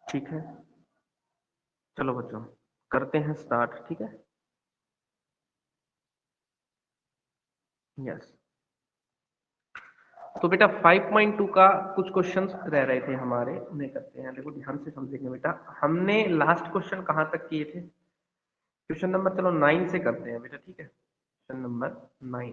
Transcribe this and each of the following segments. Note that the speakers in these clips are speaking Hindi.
ठीक है, चलो बच्चों करते हैं स्टार्ट। ठीक है, यस। तो बेटा 5.2 का कुछ क्वेश्चंस रह रहे थे हमारे, उन्हें करते हैं। देखो ध्यान से समझेंगे बेटा, हमने लास्ट क्वेश्चन कहाँ तक किए थे? क्वेश्चन नंबर चलो 9 से करते हैं बेटा। ठीक है, क्वेश्चन नंबर 9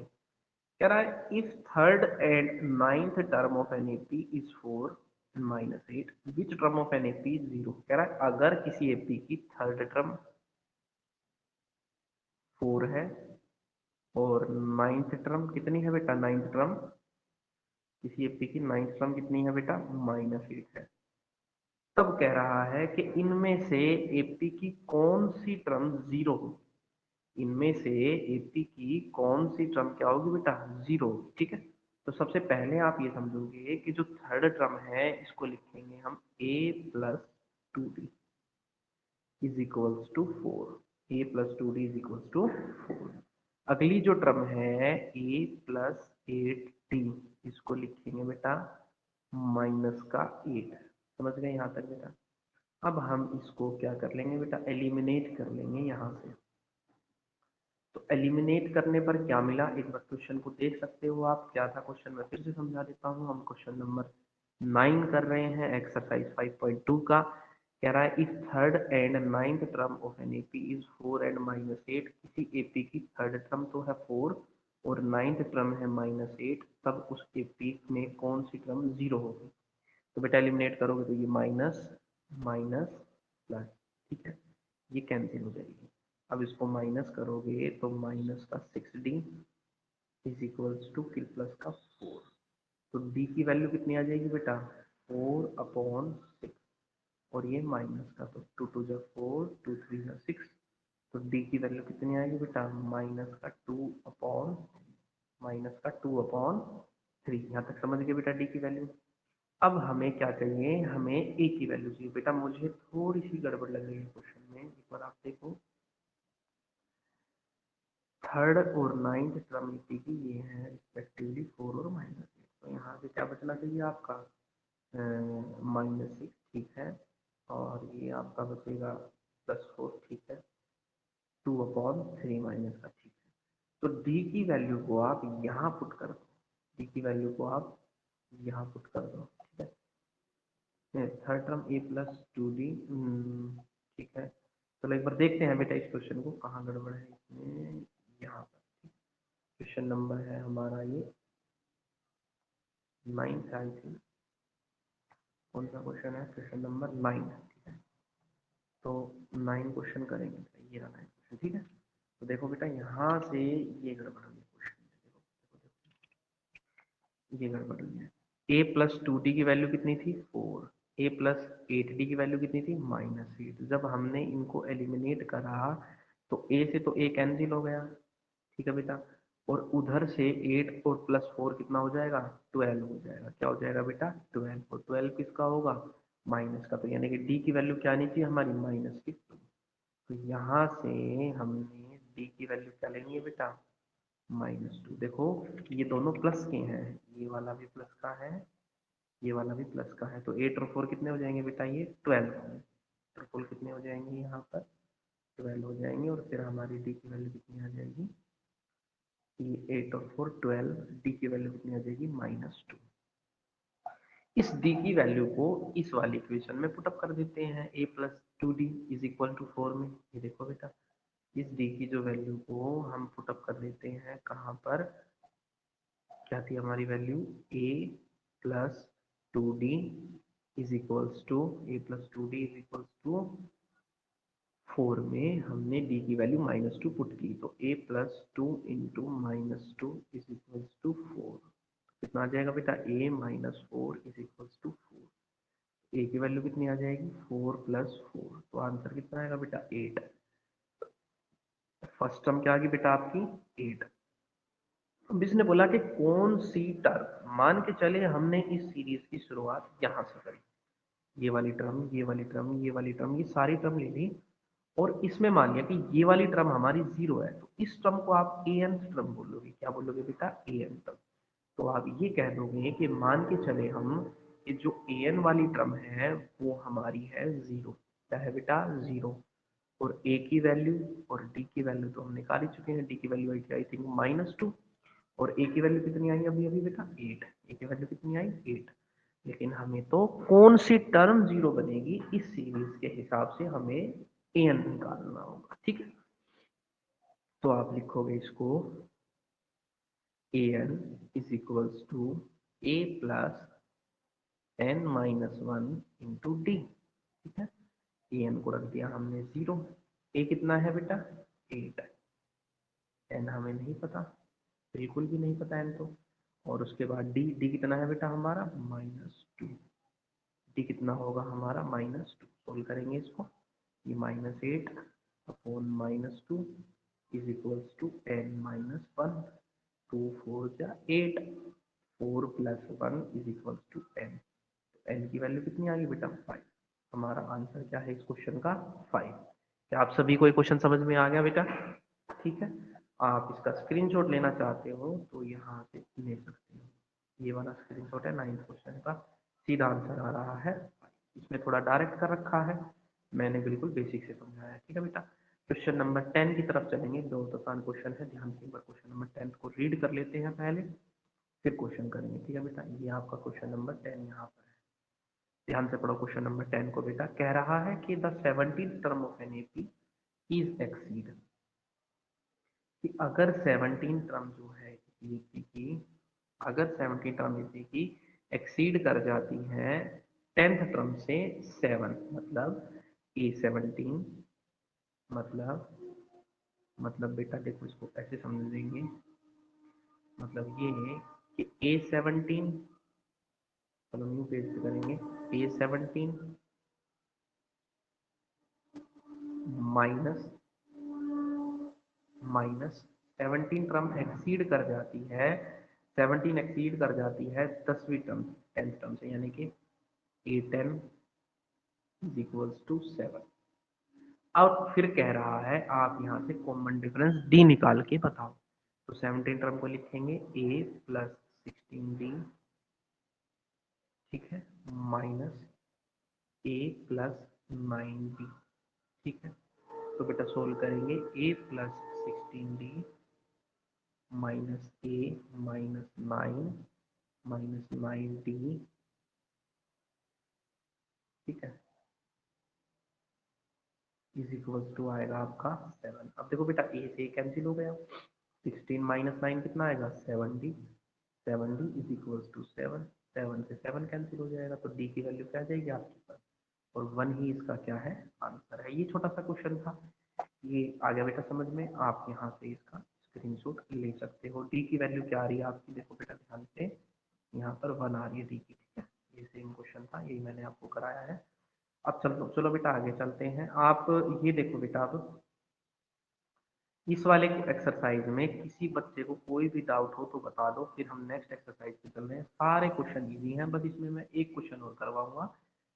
कह रहा है if third and ninth term of an AP is 4 minus 8 which term of an AP is 0। कह रहा है अगर किसी एपी की थर्ड टर्म 4 है और नाइन्थ टर्म कितनी है बेटा? नाइन्थ टर्म, किसी एपी की नाइन्थ टर्म कितनी है बेटा? -8 है। तब कह रहा है कि इनमें से एपी की कौन सी टर्म 0 होगी। इनमें से एपी की कौन सी टर्म क्या होगी बेटा? 0 होगी। ठीक है, तो सबसे पहले आप ये समझोगे कि जो थर्ड टर्म है इसको लिखेंगे हम a plus 2d is equals to 4। a plus 2d is equals to 4। अगली जो टर्म है a प्लस 8d, इसको लिखेंगे बेटा माइनस का 8। समझ गए यहाँ तक बेटा? अब हम इसको क्या कर लेंगे बेटा? एलिमिनेट कर लेंगे यहाँ से। तो एलिमिनेट करने पर क्या मिला? एक बार क्वेश्चन को देख सकते हो आप, क्या था क्वेश्चन? मैं फिर से समझा देता हूँ। हम क्वेश्चन नंबर 9 कर रहे हैं, एक्सरसाइज 5.2 का। कह रहा है if third and ninth term of an AP is 4 and -8। किसी एपी की थर्ड टर्म तो है 4 और नाइन्थ टर्म है -8, तब उस एपी में कौन सी टर्म 0 होगी? तो बेटा एलिमिनेट करोगे तो ये माइनस माइनस प्लस, ठीक है, ये कैंसिल हो जाएगी। अब इसको माइनस करोगे तो माइनस का 6d इज इक्वल्स टू फिर प्लस का 4। तो d की वैल्यू कितनी आ जाएगी बेटा? 4/6। और ये माइनस का, तो 2 2 जा 4, 2 3 जा 6। तो d की वैल्यू कितनी आएगी बेटा? -2/3। यहाँ तक समझ गए बेटा d की वैल्यू? अब हमें क्या चाहिए? हमें a की वैल्यू चाहिए। बेटा मुझे थोड़ी सी गड़बड़ लग रही है क्वेश्चन में, एक बार आप देखो। थर्ड और नाइन्थ टर्म एपी की ये है रिस्पेक्टिवली 4 और -8। तो यहाँ से क्या बचना चाहिए आपका? -6, ठीक है, और ये आपका बचेगा +4, ठीक है, 2/3 माइनस का, ठीक है। तो डी की वैल्यू को आप यहाँ पुट कर दो, डी की वैल्यू को आप यहाँ पुट कर दो। ठीक है, third term a plus 2d, ठीक है। चलो एक बार देखते हैं बेटा इस क्वेश्चन को, कहाँ गड़बड़ है इसमें। यहाँ पर क्वेश्चन नंबर है हमारा ये 9 आई थिंक। कौन सा क्वेश्चन है? क्वेश्चन नंबर 9, ठीक है। तो 9 क्वेश्चन करेंगे, ये रहा 9 क्वेश्चन, ठीक है। तो देखो बेटा यहाँ से ये गड़बड़ हुई है क्वेश्चन में, देखो ये गड़बड़ हुई है। a प्लस 2d की वैल्यू कितनी थी? 4। a प्लस 8d की वैल्यू कितनी थी? -8। जब हमने इनको एलिमिनेट करा तो a से तो a कैंसिल हो गया, ठीक है बेटा, और उधर से 8 और +4 कितना हो जाएगा? 12 हो जाएगा। क्या हो जाएगा बेटा? 12। और 12 किसका होगा? माइनस का। तो यानी कि डी की वैल्यू क्या आनी चाहिए हमारी? -2। तो यहाँ से हमने डी की वैल्यू क्या लेनी है बेटा? -2। देखो ये दोनों प्लस के हैं, ये वाला भी प्लस का है, ये वाला भी प्लस का है। तो 8 और 4 कितने हो जाएंगे बेटा? ये 12 होंगे। 8 और 4 कितने हो जाएंगे? यहाँ पर 12 हो जाएंगे। और फिर हमारी डी की वैल्यू कितनी आ जाएगी? ये 8 और 4 12, डी की वैल्यू कितनी आ जाएगी? -2। इस डी की वैल्यू को इस वाली इक्वेशन में पुटअप कर देते हैं, a plus 2d is equal to 4 में। ये देखो बेटा, इस डी की जो वैल्यू को हम पुटअप कर देते हैं कहाँ पर? क्या थी हमारी value? a plus 2d is equals to -4 में हमने d की वैल्यू -2 पुट की। तो a plus 2 into -2 is equals to 4। कितना आ जाएगा बेटा? a -4 is equals to 4। a की वैल्यू कितनी आ जाएगी? 4 + 4। तो आंसर कितना आएगा बेटा? 8। फर्स्ट टर्म क्या आ गई बेटा आपकी? 8। अब इसने बोला कि कौन सी टर्म, मान के चले हमने इस सीरीज की शुरुआत यहाँ से करी, ये वाली टर्म, ये वाली टर्म, ये वाली टर्म, ये सारी टर्म ले ली, और इसमें मान लिया कि ये वाली टर्म हमारी 0 है। तो इस टर्म को आप an टर्म बोलोगे। क्या बोलोगे बेटा? an term. तो आप ये कह दोगे कि मान के चले हम ये जो an वाली टर्म है वो हमारी है 0, क्या है बेटा 0, और a की वैल्यू और d की वैल्यू तो हम निकाल ही चुके हैं। d की वैल्यू आई थी आई थिंक -2 और a की वैल्यू कितनी आई अभी अभी बेटा 8, a की वैल्यू कितनी आई 8। लेकिन हमें तो कौन सी टर्म 0 बनेगी इस सीरीज के हिसाब से हमें an निकालना होगा, ठीक है। तो आप लिखोगे इसको an is equals to a plus n-1 into D, ठीक है। an को रख दिया हमने 0, a कितना है बेटा 8, n हमें नहीं पता, बिल्कुल भी नहीं पता n तो, और उसके बाद d कितना है बेटा हमारा -2, d कितना होगा हमारा -2, सोल्व करेंगे इसको, ये -8 upon -2 is equals to n-1, 2 4 जा 8, 4 + 1 is equals to n, n की वैल्यू कितनी आ गई बेटा 5। हमारा आंसर क्या है इस क्वेश्चन का 5। क्या आप सभी को ये क्वेश्चन समझ में आ गया बेटा, ठीक है। आप इसका स्क्रीनशॉट लेना चाहते हो तो यहाँ से ले सकते हो, ये वाला स्क्रीनशॉट है 9th क्वेश्चन का, सीधा आंसर आ रहा है। इसमें थोड़ा डायरेक्ट कर रखा है, मैंने बिल्कुल बेसिक से समझाया है, ठीक है बेटा। क्वेश्चन नंबर 10 की तरफ चलेंगे, बहुत आसान क्वेश्चन है, ध्यान से एक बार क्वेश्चन नंबर 10 को रीड कर लेते हैं पहले, फिर क्वेश्चन करेंगे, ठीक है बेटा। ये आपका क्वेश्चन नंबर 10 यहाँ पर है, ध्यान से पढ़ो क्वेश्चन नंबर 10 को बेटा। कह रहा है कि the 17th term of an AP is exceed, कि अगर 17 टर्म जो है एपी की, अगर 17 टर्म एपी की एक्सीड कर जाती है 10th टर्म से 7, मतलब A17, मतलब बेटा देखो इसको ऐसे समझेंगे, मतलब ये है कि A17, चलो न्यू पेज पे करेंगे, A17 माइनस 17 टर्म एक्सीड कर जाती है, 17 एक्सीड कर जाती है 10वीं टर्म 10th टर्म से, यानी कि A10 इज इक्वल्स टू 7। अब फिर कह रहा है आप यहाँ से कॉमन डिफरेंस D निकाल के बताओ, तो 17 टर्म को लिखेंगे A प्लस 16D, ठीक है, माइनस A प्लस 9D, ठीक है। तो बेटा सोल्व करेंगे A plus 16D minus A minus 9 minus 9D, ठीक है, इज इक्वल्स टू आएगा आपका 7। अब देखो बेटा A से कैंसिल हो गया, 16 माइनस 9 कितना आएगा 7D, 7D is equals to 7, 7 से 7 कैंसिल हो जाएगा, तो D की वैल्यू क्या आ जाएगी आपके पास, और 1 ही इसका क्या है आंसर है। ये छोटा सा क्वेश्चन था, ये आ गया बेटा समझ में, आप यहाँ से इसका स्क्रीनशॉट ले सकते हो। D की वैल्यू क्या आ रही है आपकी, देखो बेटा ध्यान से, यहाँ पर 1 आ रही है D की, ठीक है। ये सेम क्वेश्चन था, यही मैंने आपको कराया है। अब चलो चलो बेटा आगे चलते हैं। आप ये देखो बेटा, अब इस वाले एक्सरसाइज में किसी बच्चे को कोई भी डाउट हो तो बता दो, फिर हम नेक्स्ट एक्सरसाइज पे चल रहे हैं। सारे क्वेश्चन इजी हैं, बस इसमें मैं एक क्वेश्चन और करवाऊंगा,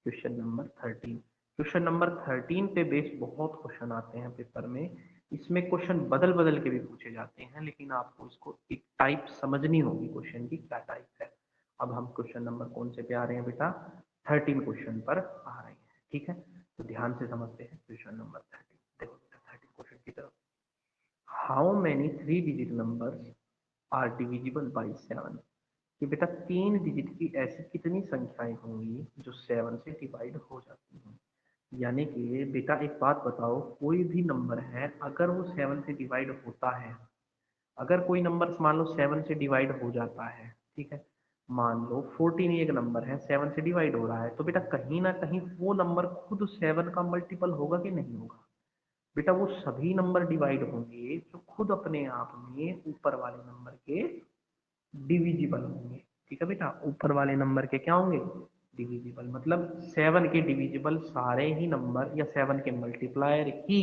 क्वेश्चन नंबर 13। क्वेश्चन नंबर 13 पे बेस्ड बहुत क्वेश्चन आते हैं पेपर में, इसमें क्वेश्चन बदल बदल के भी पूछे जाते हैं, लेकिन आपको इसको एक टाइप समझनी होगी क्वेश्चन की क्या टाइप है। अब हम क्वेश्चन नंबर कौन से पे आ रहे हैं बेटा, 13 क्वेश्चन पर आ रहे हैं, ठीक है। तो ध्यान से समझते हैं क्वेश्चन नंबर 13। देखो 13 क्वेश्चन की तरफ, how many 3 digit numbers are divisible by 7, कि बेटा 3 डिजिट की ऐसी कितनी संख्याएं होंगी जो 7 से डिवाइड हो जाती हैं। यानी कि बेटा एक बात बताओ, कोई भी नंबर है अगर वो 7 से डिवाइड होता है, अगर कोई नंबर मान लो 7 से डिवाइड हो जाता है, ठीक है, मान लो 14 एक नंबर है 7 से डिवाइड हो रहा है, तो बेटा कहीं ना कहीं वो नंबर खुद 7 का मल्टीपल होगा कि नहीं होगा। बेटा वो सभी नंबर डिवाइड होंगे जो खुद अपने आप में ऊपर वाले नंबर के डिविजिबल होंगे, ठीक है बेटा, ऊपर वाले नंबर के क्या होंगे डिविजिबल, मतलब 7 के डिविजिबल सारे ही नंबर या 7 के मल्टीप्लायर ही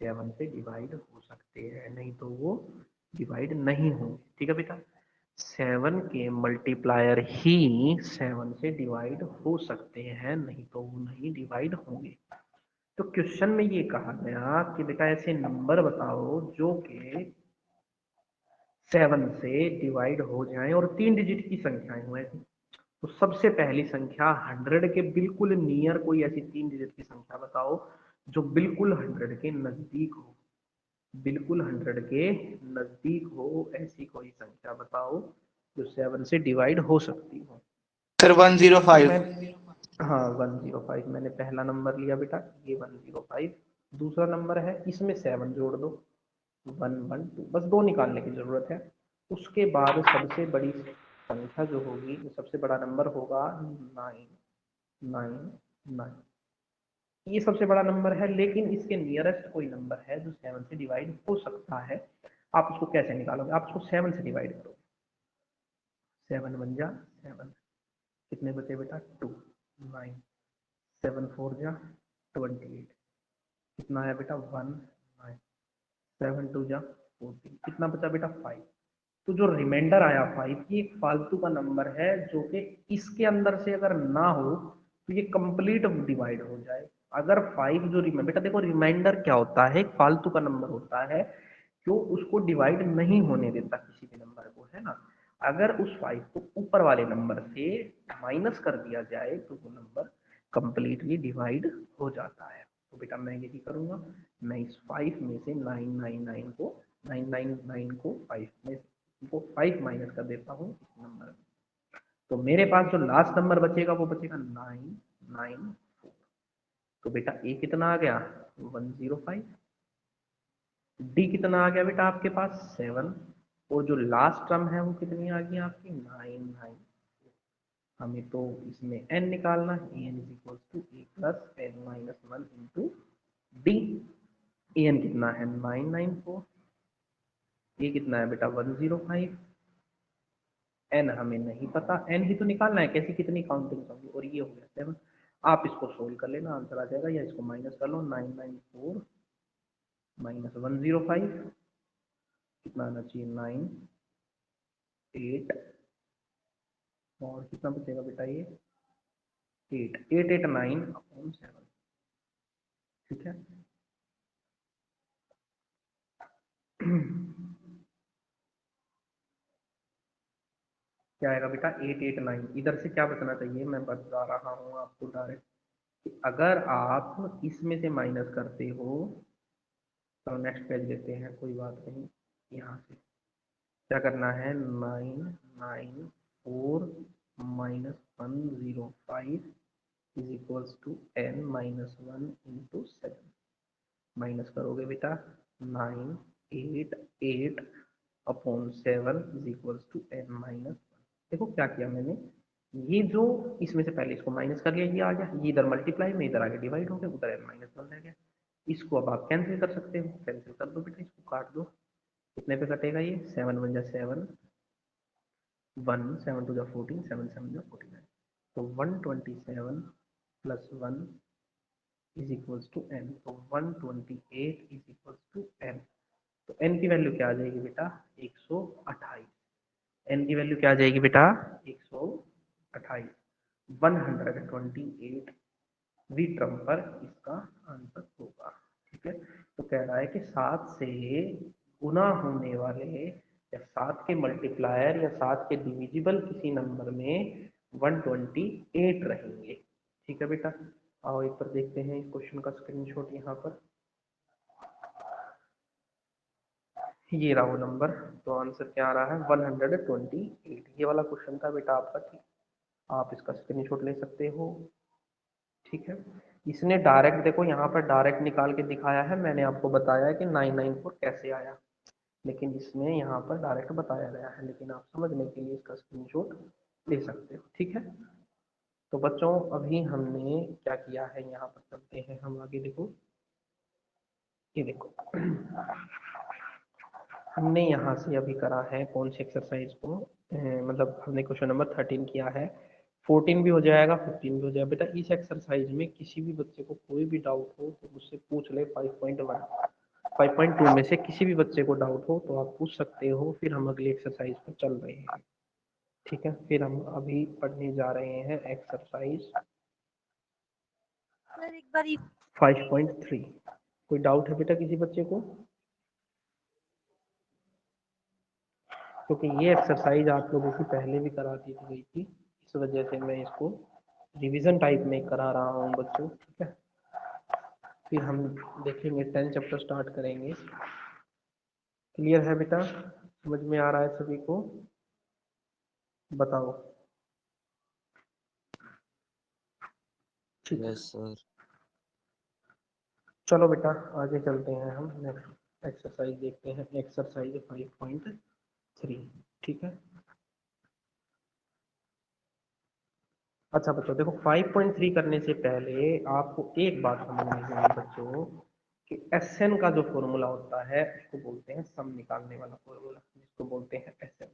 7 से डिवाइड हो सकते हैं, नहीं तो वो डिवाइड नहीं होंगे, ठीक है बेटा। 7 के मल्टीप्लायर ही 7 से डिवाइड हो सकते हैं, नहीं तो वो नहीं डिवाइड होंगे। तो क्वेश्चन में ये कहा गया कि बेटा ऐसे नंबर बताओ जो कि 7 से डिवाइड हो जाएं और 3 डिजिट की संख्याएं हुए, तो तो सबसे पहली संख्या 100 के बिल्कुल नियर कोई ऐसी 3 डिजिट की संख्या बताओ जो बिल्कुल 100 के नजदीक हो, बिल्कुल 100 के नजदीक हो ऐसी कोई संख्या बताओ जो 7 से डिवाइड हो सकती हो। सर 105। हाँ 105 मैंने पहला नंबर लिया बेटा, ये 105। दूसरा नंबर है, इसमें 7 जोड़ दो, 112, बस 2 निकालने की जरूरत है। उसके बाद सबसे बड़ी संख्या जो होगी, सबसे बड़ा नंबर होगा 999। ये सबसे बड़ा नंबर है, लेकिन इसके नियरेस्ट कोई नंबर है जो 7 से डिवाइड हो सकता है। आप उसको कैसे निकालोगे? आप उसको 7 से डिवाइड करोगे। 7 1 जा 7, कितने बचे बेटा? 2, 9, 7 4 जा 28, कितना आया बेटा? 1 9, 7 2 जा 14, कितना बचा बेटा? 5। तो जो रिमाइंडर आया 5, ये एक फालतू का नंबर है जो कि इसके अंदर से अगर ना हो तो ये कंप्लीट डिवाइड हो जाए। अगर 5 जो बेटा देखो, रिमाइंडर क्या होता है? एक फालतू का नंबर होता है जो उसको डिवाइड नहीं होने देता किसी भी नंबर को, है ना। अगर उस 5 को ऊपर वाले नंबर से माइनस कर दिया जाए तो वो नंबर कंप्लीटली डिवाइड हो जाता है। तो बेटा मैं यही करूंगा, मैं इस 5 में से 999 को 999 को 5 में को 5 माइनस कर देता हूँ इस नंबर में। तो मेरे पास जो लास्ट नंबर बचेगा वो बचेगा 994। तो बेटा ए कितना आ गया? 105। डी कितना आ गया बेटा आपके पास? 7। और जो लास्ट टर्म है वो कितनी आ गई आपकी? 99। हमें तो इसमें n निकालना है, n is equal to A plus N minus 1 into D. N कितना है? 994। ए कितना है बेटा? 105। एन हमें नहीं पता, एन ही तो निकालना है, कैसी कितनी काउंटिंग होगी। और ये हो गया 7। आप इसको सोल्व कर लेना, आंसर आ जाएगा, या इसको माइनस कर लो। 994 माइनस 105 कितना आना चाहिए? 9 8, और कितना बचेगा बेटा? ये 8 889 अपॉन 7। ठीक है। क्या आएगा बेटा? 889। इधर से क्या बचना चाहिए? मैं बता रहा हूँ आपको डायरेक्ट। अगर आप इसमें से माइनस करते हो, तो नेक्स्ट पेज लेते हैं, कोई बात नहीं। यहाँ से क्या करना है? 994 minus 105 is equals to n minus 1 into 7। Minus करोगे बेटा, 988 upon 7 is equals to n minus 1। देखो क्या किया मैंने, ये जो इसमें से पहले इसको माइनस कर लिया, ये आ गया, ये इधर मल्टीप्लाई में, इधर आगे डिवाइड हो गया, उधर n माइनस 1 रह गया। इसको अब आप कैंसिल कर सकते हो, कैंसिल कर दो बेटा, इसको काट दो। कितने पे कटेगा ये? 7 1 जा 7, 1 7 2 जा 14, 7 7 जा 49। तो 127 plus 1 is equals to n। तो 128 इज इक्वल्स टू n। तो n की वैल्यू क्या आ जाएगी बेटा? 128। n की वैल्यू क्या आ जाएगी बेटा? 128। 128 वी टर्म पर इसका आंसर होगा। ठीक है। तो कह रहा है कि 7 से गुना होने वाले या 7 के मल्टीप्लायर या 7 के डिविजिबल किसी नंबर में 128 रहेंगे। ठीक है बेटा, आओ एक बार देखते हैं इस क्वेश्चन का स्क्रीनशॉट। यहाँ पर ये रहा वो नंबर, तो आंसर क्या आ रहा है? 128। ये वाला क्वेश्चन था बेटा आपका। ठीक, आप इसका स्क्रीनशॉट ले सकते हो। ठीक है। इसने डायरेक्ट देखो यहाँ पर डायरेक्ट निकाल के दिखाया है, मैंने आपको बताया है कि 994 कैसे आया, लेकिन इसमें यहाँ पर डायरेक्ट बताया गया है, लेकिन आप समझने के लिए इसका स्क्रीनशॉट ले सकते हो। ठीक है। तो बच्चों अभी हमने क्या किया है, यहाँ पर चलते हैं हम आगे। देखो ये देखो, हमने यहाँ से अभी करा है कौन सी एक्सरसाइज को, मतलब हमने क्वेश्चन नंबर 13 किया है। 14 भी हो जाएगा, 15 भी हो जाएगा। बेटा इस एक्सरसाइज में किसी भी बच्चे को कोई भी डाउट हो तो मुझसे पूछ ले। 5.1 5.2 में से किसी भी बच्चे को डाउट हो तो आप पूछ सकते हो, फिर हम अगली एक्सरसाइज पर चल रहे हैं। ठीक है। फिर हम अभी पढ़ने जा रहे हैं एक्सरसाइज 5.3। कोई डाउट है बेटा किसी बच्चे को? क्योंकि ये एक्सरसाइज आप लोगों की पहले भी करा दी गई थी, इस वजह से मैं इसको रिवीजन टाइप में करा रहा हूँ बच्चों, ठीक है। फिर हम देखेंगे 10 चैप्टर स्टार्ट करेंगे। क्लियर है बेटा, समझ में आ रहा है सभी को? बताओ। ठीक है, यस सर। चलो बेटा आगे चलते हैं, हम नेक्स्ट एक्सरसाइज देखते हैं, एक्सरसाइज 5.3, ठीक है। अच्छा बच्चों देखो, 5.3 करने से पहले आपको एक बात समझनी होगी बच्चों कि एसएन का जो फॉर्मूला होता है उसको बोलते हैं सम निकालने वाला फॉर्मूला, जिसको बोलते हैं एसएन।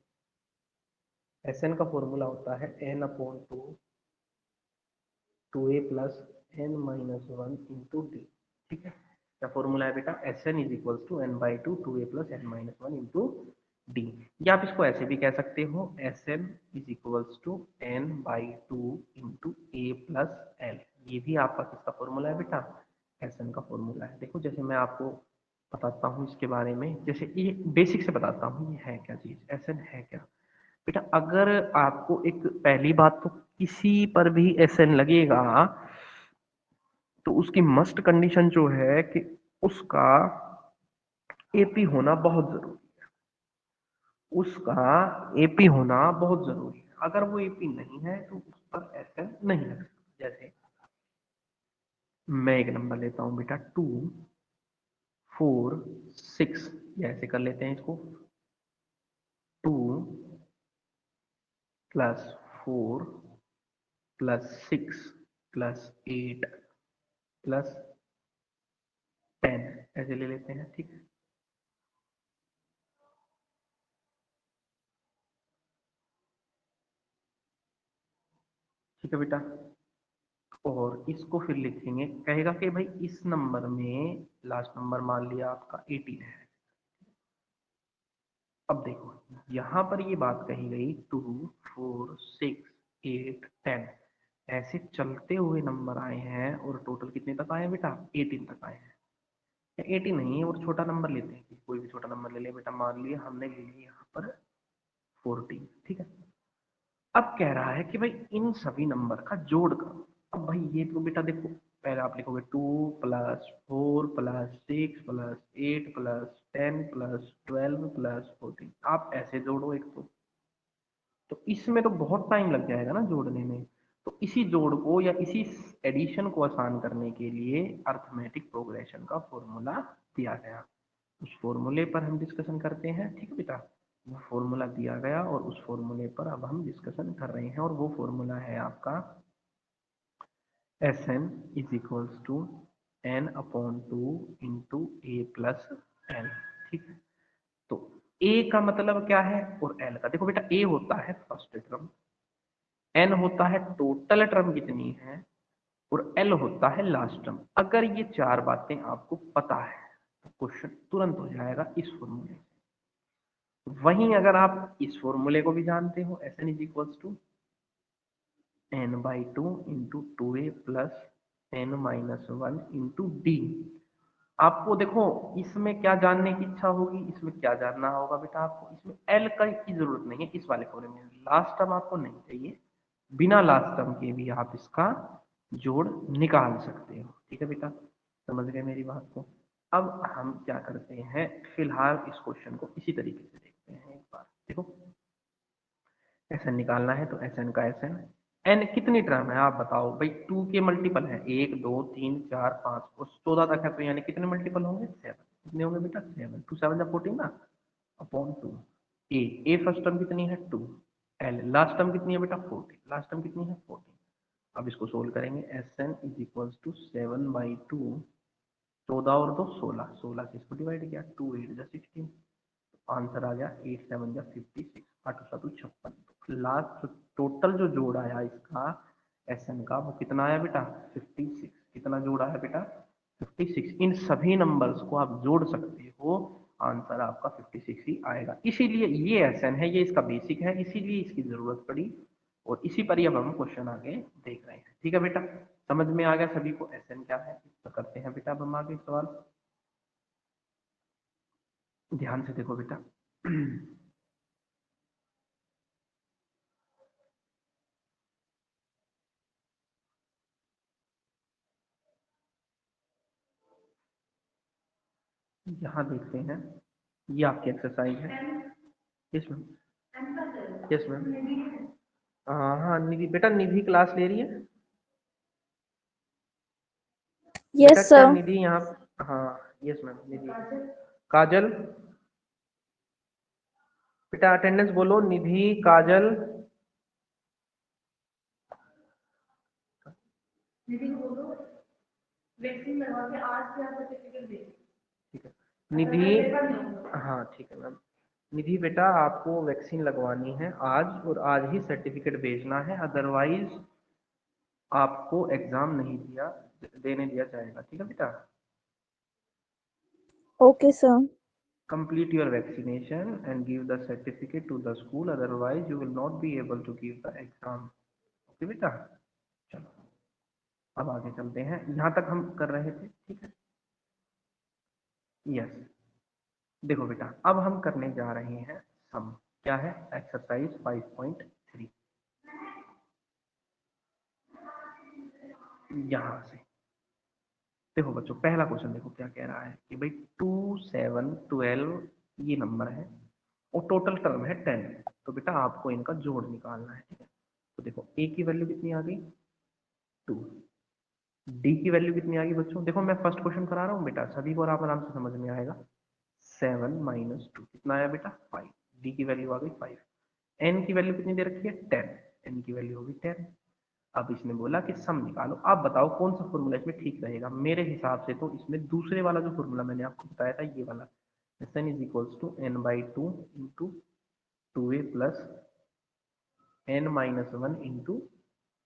एसएन का फॉर्मूला होता है n/2 2a plus n-1 into D, ठीक है। क्या फॉर्मूला है बेटा? SN is equal to n/2 2a plus n-1 into D. या आप इसको ऐसे भी कह सकते हो, SN is equals to n/2 into A plus L. ये भी आपका किसका फॉर्मूला है बेटा? एसएन का फॉर्मूला है। देखो जैसे मैं आपको बताता हूँ इसके बारे में, जैसे ये बेसिक से बताता हूँ ये है क्या चीज, एसएन है क्या बेटा। अगर आपको एक पहली बात तो किसी पर भी एसएन लगेगा तो उसकी मस्ट कंडीशन जो है कि उसका एपी होना बहुत जरूरी, उसका एपी होना बहुत जरूरी है। अगर वो एपी नहीं है तो उस पर एसएन नहीं लग सकता। जैसे मैं एक नंबर लेता हूं बेटा 2 4 6, ऐसे कर लेते हैं इसको, 2 प्लस 4 प्लस 6 प्लस 8 प्लस 10, ऐसे ले लेते हैं, ठीक है। ठीक है बेटा, और इसको फिर लिखेंगे, कहेगा कि भाई इस नंबर में लास्ट नंबर मान लिया आपका 18 है। अब देखो यहां पर ये बात कही गई 2 4 6 8 10, ऐसे चलते हुए नंबर आए हैं और टोटल कितने तक आए हैं बेटा? 18 तक आए हैं। या 18 नहीं है, और छोटा नंबर लेते हैं, कोई भी छोटा नंबर ले ले बेटा। मान लिया हमने ले लिया यहाँ पर 14, ठीक है। अब कह रहा है कि भाई इन सभी नंबर का जोड़ करो। अब भाई ये तो बेटा देखो, पहले आप लिखोगे 2 plus 4 plus 6 plus 8 plus 10 plus 12 plus 14, आप ऐसे जोड़ो एक तो इसमें तो बहुत टाइम लग जाएगा ना जोड़ने में। तो इसी जोड़ को या इसी एडिशन को आसान करने के लिए अर्थमेटिक प्रोग्रेशन का फॉर्मूला दिया गया। उस फॉर्मूले पर हम डिस्कशन करते हैं, ठीक है बेटा। वो फॉर्मूला दिया गया और उस फॉर्मूले पर अब हम डिस्कशन कर रहे हैं, और वो फॉर्मूला है आपका S N is equals to n/2 into A plus L, ठीक है। तो ए का मतलब क्या है और एल का, देखो बेटा ए होता है फर्स्ट टर्म, एन होता है टोटल टर्म कितनी है, और एल होता है लास्ट टर्म। अगर ये चार बातें आपको पता है तो क्वेश्चन तुरंत हो जाएगा इस फॉर्मूले से। वहीं अगर आप इस फॉर्मूले को भी जानते हो, S N is equals to n/2 into 2a plus n-1 into D. आपको देखो इसमें क्या जानने की इच्छा होगी, इसमें क्या जानना होगा बेटा आपको? इसमें एल का की जरूरत नहीं है इस वाले फॉर्मूले में, लास्ट टर्म आपको नहीं चाहिए, बिना लास्ट टर्म के भी आप इसका जोड़ निकाल सकते हो, ठीक है बेटा। समझ गए मेरी बात को? अब हम क्या करते हैं, फिलहाल इस क्वेश्चन को इसी तरीके से देखते हैं एक बार। देखो एस एन निकालना है तो एस एन का एस एन, एन कितनी टर्म है आप बताओ भाई? 2 के मल्टीपल है 1 2 3 4 5 और 14 तक है, तो यानी कितने मल्टीपल होंगे? 7। कितने होंगे बेटा? 7। 2 7 14 ना, अपॉन 2। ए फर्स्ट टर्म कितनी है? 2। एल लास्ट टर्म कितनी है बेटा? 14। लास्ट टर्म कितनी है? 14। अब इसको सोल्व करेंगे, S N is equals to 7/2, 14 और 2 16, 16 से इसको डिवाइड किया, 2 8 जा 16, आंसर आ गया 8 7 जा 56, 8 7 56। लास्ट टोटल जो जोड़ आया इसका एस एन का वो कितना आया बेटा? 56। कितना जोड़ा है बेटा? 56। इन सभी नंबर्स को आप जोड़ सकते हो, आंसर आपका 56 ही आएगा। इसीलिए ये एस एन है, ये इसका बेसिक है, इसीलिए इसकी जरूरत पड़ी, और इसी पर ही अब हम क्वेश्चन आगे देख रहे हैं, ठीक है बेटा। समझ में आ गया सभी को एस एन क्या है? तो करते हैं बेटा अब हम आगे सवाल, ध्यान से देखो बेटा। यहाँ देखते हैं, ये आपकी एक्सरसाइज है। Yes ma'am, yes ma'am. हाँ हाँ निधि, बेटा निधि क्लास ले रही है बेटा? यस क्या सर। निधि यहाँ? हाँ यस मैम निधि। काजल बेटा अटेंडेंस बोलो। निधि, काजल, वैक्सीन लगवा के आज क्या सर्टिफिकेट दे। ठीक है निधि, हाँ ठीक है मैम। निधि बेटा आपको वैक्सीन लगवानी है आज, और आज ही सर्टिफिकेट भेजना है, अदरवाइज आपको एग्जाम नहीं देने दिया जाएगा। ठीक है बेटा? Okay sir. Complete your vaccination and give the certificate to the school, otherwise you will not be able to give the exam. Okay बेटा? चलो अब आगे चलते हैं, यहाँ तक हम कर रहे थे। ठीक है, यस। देखो बेटा अब हम करने जा रहे हैं सम। क्या है? एक्सरसाइज 5.3। यहाँ से देखो बच्चों, पहला क्वेश्चन देखो क्या कह रहा है कि भाई 2, 7, 12 ये नंबर है और टोटल टर्म है 10। तो बेटा आपको इनका जोड़ निकालना है। ठीक है, तो देखो ए की वैल्यू कितनी आ गई? 2। डी की वैल्यू कितनी आ गई बच्चों? देखो मैं फर्स्ट क्वेश्चन करा रहा हूँ बेटा, सभी को आराम से समझ में आएगा। 7 माइनस 2 कितना आया बेटा? 5। डी की वैल्यू आ गई 5। एन की वैल्यू कितनी दे रखी है? 10। एन की वैल्यू होगी 10। अब इसने बोला कि सम निकालो। आप बताओ कौन सा फॉर्मूला इसमें ठीक रहेगा? मेरे हिसाब से तो इसमें दूसरे वाला जो फॉर्मूला मैंने आपको बताया था, ये वाला, N is equals to n/2 into 2a plus n-1 into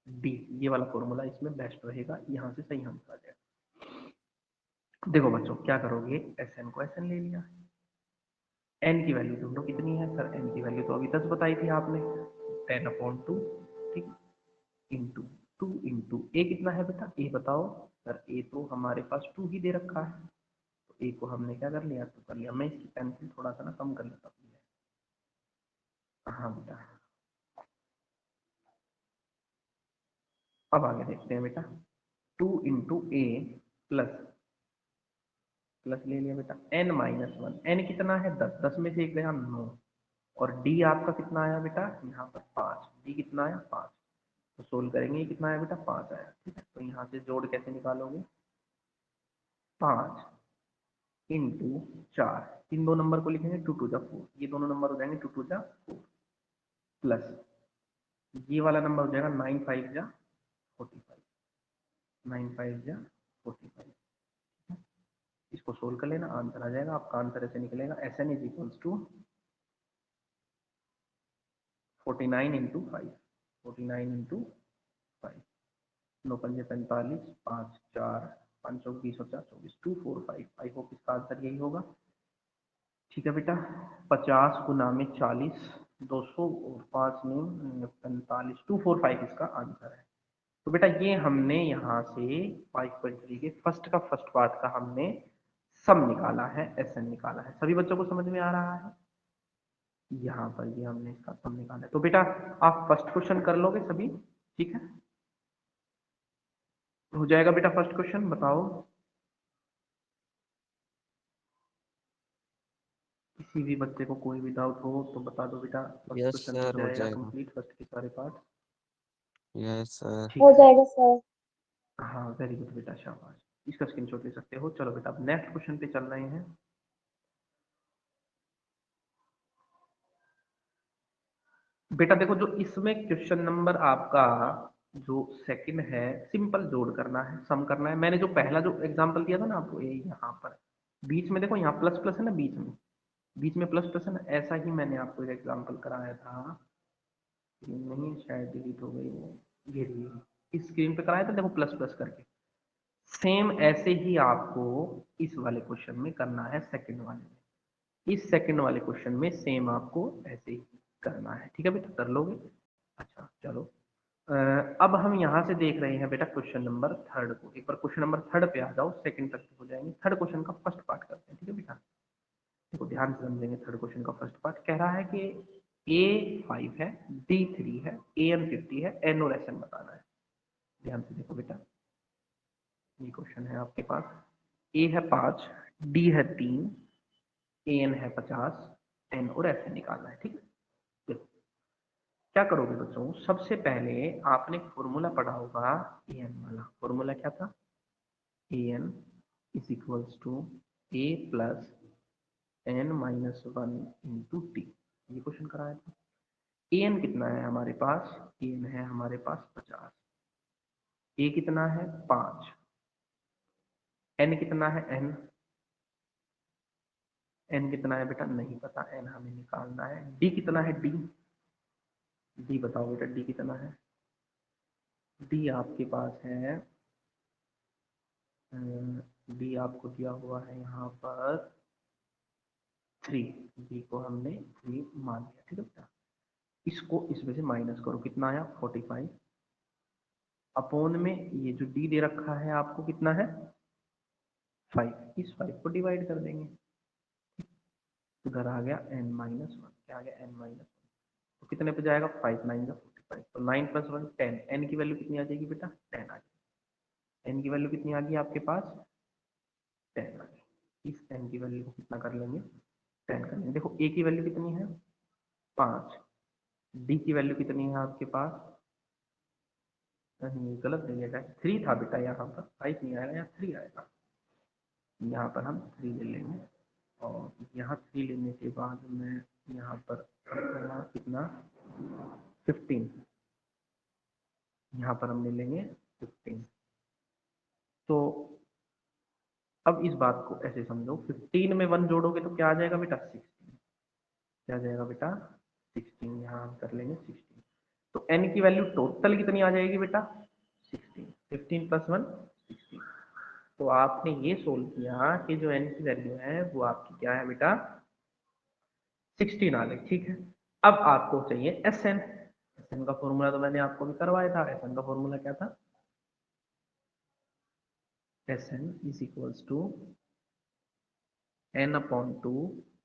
D, ये वाला फॉर्मूला इसमें बेस्ट रहेगा। यहाँ से सही आंसर आ जाएगा। देखो बच्चों क्या करोगे, एस एन को एस एन ले लिया। एन की वैल्यू ढूंढो कितनी है सर? एन की वैल्यू तो अभी 10 बताई थी आपने, 10/2। ठीक, इंटू 2 इंटू ए कितना है बेटा? ए बताओ सर। ए तो हमारे पास 2 ही दे रखा है, तो ए को हमने क्या कर लिया? तो कर लिया। मैं इसकी पेंसिल थोड़ा सा ना कम कर लेता हूँ। हाँ बेटा, अब आगे देखते हैं बेटा। 2 इंटू ए प्लस प्लस ले लिया बेटा, n-1। एन कितना है? 10। 10 में से एक गया 9। और डी आपका कितना आया बेटा? यहाँ पर 5। डी कितना आया? 5। तो सोल्व करेंगे, ये कितना आया बेटा? 5 आया। ठीक है, तो यहाँ से जोड़ कैसे निकालोगे? 5 इंटू 4, इन दो नंबर को लिखेंगे 2 टू जा 4, ये दोनों नंबर हो जाएंगे 2 टू जा 4, प्लस ये वाला नंबर हो जाएगा 9 5 जा 45। 9 5 जा 45। इसको सोल्व कर लेना, आंसर आ जाएगा आपका। आंसर ऐसे निकलेगा, S N is equals to 49 into 5। 49 into 5, 9 पंजे 45, 5 4 5 चौक 20 और 4 24, 245। आई होप इसका आंसर यही होगा। ठीक है बेटा, 50 गुना में 40, 200 और 5 में 45, 245 इसका आंसर है। तो बेटा ये हमने यहाँ से 5.3 के फर्स्ट पार्ट का हमने सम निकाला है, एसएन निकाला है। सभी बच्चों को समझ में आ रहा है? यहाँ पर ये हमने इसका सम निकाला है। तो बेटा आप फर्स्ट क्वेश्चन कर लोगे सभी? ठीक है, हो जाएगा बेटा फर्स्ट क्वेश्चन, बताओ। किसी भी बच्चे को कोई भी डाउट हो तो बता दो बेटा। फर्स्ट यस क्वेश्चन हो सर, हो जाएगा जाएगा। कंप्लीट, फर्स्ट के सारे पार्ट। Yes sir. ठीक हो है, जाएगा सर। हाँ वेरी गुड बेटा, शाबाश। इसका स्क्रीनशॉट ले सकते हो। चलो बेटा अब नेक्स्ट क्वेश्चन पे चल रहे हैं। बेटा देखो जो इसमें क्वेश्चन नंबर आपका जो सेकंड है, सिंपल जोड़ करना है, सम करना है। मैंने जो पहला जो एग्जांपल दिया था ना आपको, ये यहाँ पर बीच में देखो, यहाँ प्लस प्लस है ना, बीच में प्लस प्लस है ना, ऐसा ही मैंने आपको एक एग्जांपल कराया था। नहीं शायद डिलीट हो गई वो, ये रही, इस स्क्रीन पे कराया था देखो प्लस प्लस करके। सेम ऐसे ही आपको इस वाले क्वेश्चन में करना है, सेकंड वाले में। इस सेकंड वाले क्वेश्चन में सेम आपको ऐसे ही करना है। ठीक है बेटा, कर लोगे? अच्छा चलो, अब हम यहाँ से देख रहे हैं बेटा क्वेश्चन नंबर थर्ड को। एक बार क्वेश्चन नंबर थर्ड पे आ जाओ, सेकंड तक हो जाएंगे। थर्ड क्वेश्चन का फर्स्ट पार्ट करते हैं। ठीक है बेटा, देखो ध्यान से समझेंगे। थर्ड क्वेश्चन का फर्स्ट पार्ट कह रहा है कि ए 5 है, डी 3 है, ए एन 50 है, एन और एस एन बताना है। ध्यान से देखो बेटा, ये क्वेश्चन है आपके पास। ए है 5, डी है 3, एन है 50, एन और एफ निकालना है। ठीक है, देखो क्या करोगे बच्चों, सबसे पहले आपने फॉर्मूला पढ़ा होगा एन वाला। फॉर्मूला क्या था, N is equals to A plus N minus one into T. ये क्वेश्चन कराया था। एन कितना है हमारे पास, एन है हमारे पास 50, ए कितना है 5, एन कितना है, एन कितना है बेटा नहीं पता, एन हमें निकालना है। डी कितना है, डी डी बताओ बेटा, डी कितना है। डी आपके पास है, डी आपको दिया हुआ है यहाँ पर 3, डी को हमने 3 मान लिया। ठीक है बेटा, इसको इसमें से माइनस करो, कितना आया 45, अपोन में ये जो डी दे रखा है आपको कितना है 5, इस 5 को डिवाइड कर देंगे, उधर आ गया n माइनस वन, क्या आ गया n माइनस वन, तो कितने पे जाएगा 5 9 45, तो 9 प्लस वन 10, n की वैल्यू कितनी आ जाएगी बेटा 10 आ जाएगी। n की वैल्यू कितनी आ गई आपके पास 10 आ गई। इस n की वैल्यू को कितना कर लेंगे 10 कर लेंगे। देखो a की वैल्यू कितनी है 5, d की वैल्यू कितनी है आपके पास, नहीं गलत दे दिया, 3 था बेटा, यहाँ पर 5 नहीं आएगा, यहाँ 3 आएगा। यहाँ पर हम 3 ले लेंगे, और यहाँ 3 लेने के बाद में यहाँ पर कितना 15, यहाँ पर हम ले लेंगे 15। तो अब इस बात को ऐसे समझो, 15 में 1 जोड़ोगे तो क्या आ जाएगा बेटा 16, क्या आ जाएगा बेटा 16, यहाँ हम कर लेंगे 16। तो n की वैल्यू टोटल कितनी आ जाएगी बेटा 16, 15 प्लस 1 16। तो आपने ये सोल्व किया कि जो n की वैल्यू है वो आपकी क्या है बेटा 16 आ गई। ठीक है, अब आपको चाहिए एस एन का फॉर्मूला तो मैंने आपको भी करवाया था। एस एन का फॉर्मूला क्या था, S N is equals to N upon two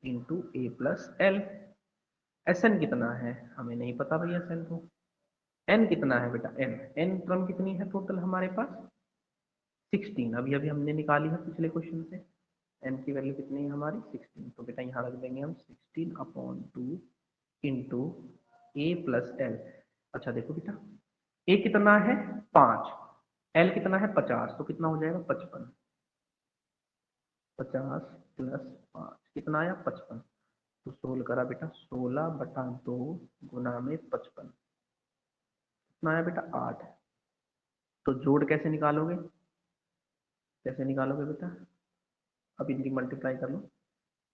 into A plus L. S N कितना है हमें नहीं पता भैया, एस एन को, एन कितना है बेटा एन, एन टर्म कितनी है टोटल हमारे पास 16, अभी अभी हमने निकाली है पिछले क्वेश्चन से। एन की वैल्यू कितनी है हमारी 16, तो बेटा यहाँ रख देंगे हम 16 upon two into A plus L. अच्छा देखो बेटा, ए कितना है 5, एल कितना है 50, तो कितना हो जाएगा 55, 50 प्लस 5 कितना आया 55। तो सोल्व करा बेटा, 16/2 गुना में 55 कितना आया बेटा 8। तो जोड़ कैसे निकालोगे, कैसे निकालोगे बेटा, अब इनकी मल्टीप्लाई कर लो,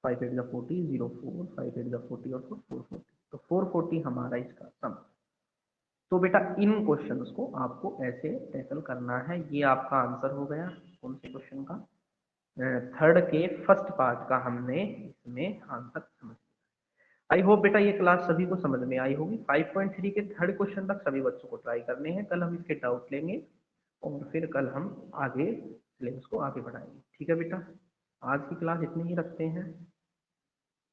5 8 जा 40 0 4, 5 8 जा 40 और 4 40, तो 440 हमारा इसका सम। तो बेटा इन क्वेश्चंस को आपको ऐसे टैकल करना है। ये आपका आंसर हो गया कौन से क्वेश्चन का, थर्ड के फर्स्ट पार्ट का हमने इसमें आंसर समझ। आई होप बेटा ये क्लास सभी को समझ में आई होगी। 5.3 के थर्ड क्वेश्चन तक सभी बच्चों को ट्राई करने हैं। कल हम इसके डाउट लेंगे और फिर कल हम आगे सिलेबस को आगे बढ़ाएंगे। ठीक है बेटा, आज की क्लास इतनी ही रखते हैं,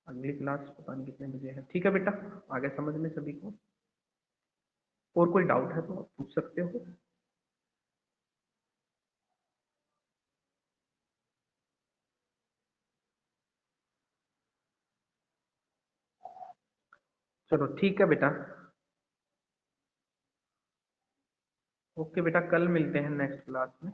अगली क्लास पता नहीं कितने बजे है। ठीक है बेटा, आगे समझ में सभी को, और कोई डाउट है तो आप पूछ सकते हो। चलो ठीक है बेटा, ओके बेटा, कल मिलते हैं नेक्स्ट क्लास में।